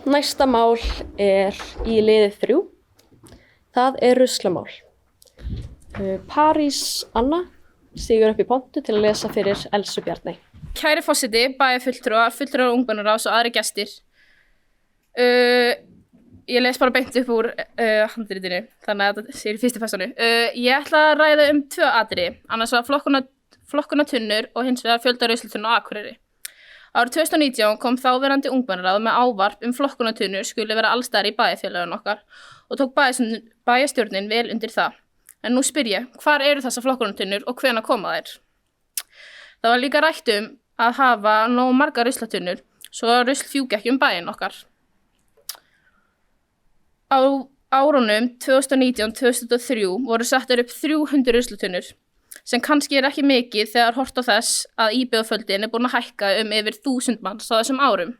Næsta mál í liði 3. Það ruslamál. París Anna stígur upp í pontu til að lesa fyrir Elsu Bjarney. Kæri forseti, bæjarfulltrúar, fulltrúar ungmennaráðs og aðrir gestir. Ég les bara beint upp úr handritinu, þannig að þetta sé í fyrstu persónu. Ég ætla að ræða 2 atriði, annars var flokkunartunnur og hins vegar fjölda ruslatunna á Akureyri. Árið 2019 kom þáverandi ungmennaráð með ávarp flokkunartunnur skuli vera allstaðar í bæjarfélögum okkar og tók bæjarstjórnin vel undir það. En nú spyr ég, hvar eru þessar flokkunartunnur og hvenær koma þær? Það var líka rætt að hafa nóg margar ruslatunnur svo að rusl fjúki ekki bæinn okkar. Á árunum 2019-2023 voru settar upp 300 ruslatunnur, sem kannski ekki mikið þegar horft á þess að íbúafjöldinn búinn að hækka yfir 1000 manns á þessum árum.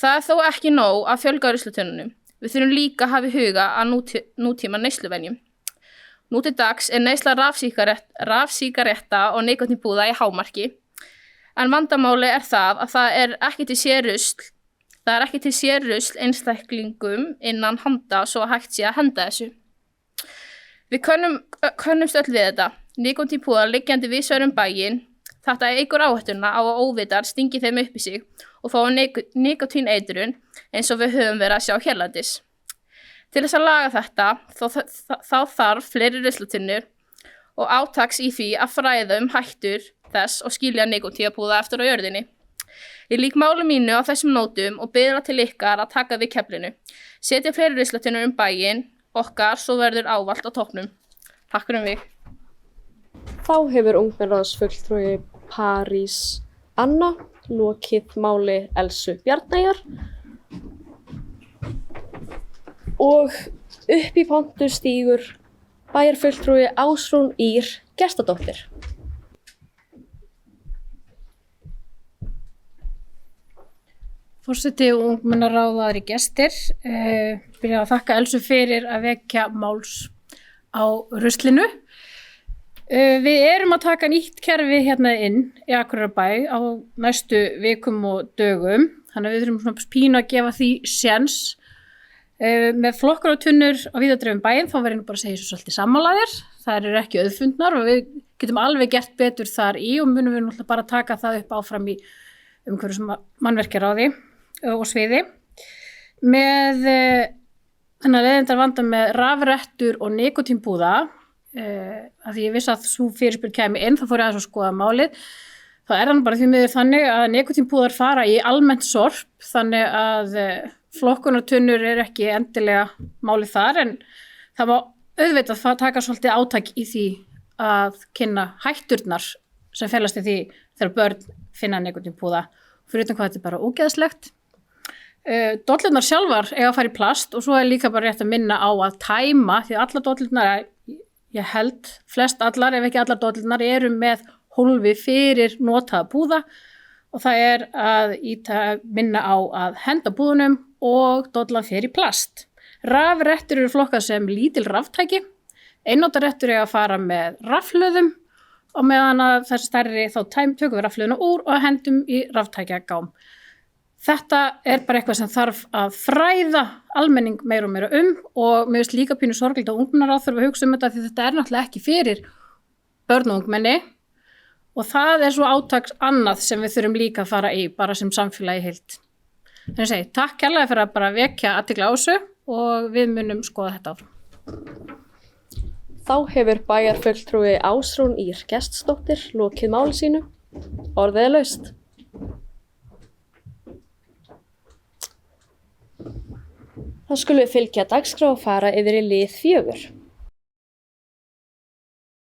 Það þó ekki nóg að fjölga ruslatunnunum. Við þurfum líka að hafa í huga að nútíma neysluvenjum. Nú til dags neysla rafsígaretta og nikótínpúða í hámarki, en vandamáli það að það ekki til sérrusl einstaklingum innan handa svo að hægt sé að henda þessu. Við könnumst öll við þetta. Nikótínpúðar liggjandi víðsvegar bæinn. Þetta eykur áhættuna á að óvitar stingi þeim upp í sig og fái nikótíneitrun eins og við höfum verið að sjá hérlendis. Til þess að laga þetta þá þarf fleiri ruslatunnur og átaks í því að fræða hættur þess og skilja nikótínpúða eftir á jörðinni. Ég lýk máli mínu á þessum nótum og biðla til ykkar að taka við keflinu. Setja fleiri ruslatunnur bæinn okkar svo verður ávallt á toppnum. Takk fyrir mig. Þá hefur ungmennaráðsfulltrúi París Anna lokið máli Elsu Bjarneyjar og upp í pontu stígur bæjarfulltrúi Ásrún Ýr Gestadóttir. Forseti og ungmennaráð og aðrir gestir, byrja að þakka Elsu fyrir að vekja máls á ruslinu. Við erum að taka nýtt kerfi hérna inn í Akureyrarbæ á næstu vikum og dögum, þannig að við þurfum svona pínu að gefa því séns. Með flokkunartunnur á víðadreifum bæinn þá verðum bara að segja svo svolítið sammálaðir. Það eru ekki auðfundnar og við getum alveg gert betur þar í og munum við náttúrulega bara taka það upp áfram í umhverfis mannvirkjaráði og sviði. Með þannig að leiðindarvanda með rafrettur og nikótínpúða, að því ég vissi að svo fyrirspurn kæmi inn, þá fór ég aðeins að skoða málið. Það þannig bara því miður þannig að nikótínpúðar fara í almennt sorp, þannig að flokkunartunnur ekki endilega málið þar, en það má auðvitað taka svolítið átak í því að kynna hætturnar sem felast í því þegar börn finna nikótínpúða, fyrir utan hvað þetta bara ógeðslegt. Dollurnar sjálfar eiga að fara í plast og svo líka bara rétt að minna á að tæma, því allar dollurnar, ég held flest allar, ef ekki allar dollurnar, eru með hólfi fyrir notaða púða og það að minna á að henda púðunum og dollan fer í plast. Rafrettur eru flokkað sem lítil raftæki, einnótarettur eiga að fara með rafhlöðum og meðan að þessi stærri þá tökum við rafhlöðuna úr og hendum í raftækjagám. Þetta bara eitthvað sem þarf að fræða almenning meira og meira og mér finnst líka pínu sorglegt að ungmennaráð þurfa að hugsa þetta því þetta náttúrulega ekki fyrir börn og ungmenni og það svo átaks annað sem við þurfum líka að fara í bara sem samfélagi heild. Þannig að segja, takk kærlega fyrir að bara vekja athygli á þessu og við munum skoða þetta áfram. Þá hefur bæjarfulltrúi Ásrún Ýr Gestsdóttir lokið máli sínu. Orðið laust. Þá skulum við fylgja dagskrá og fara yfir í lið 4.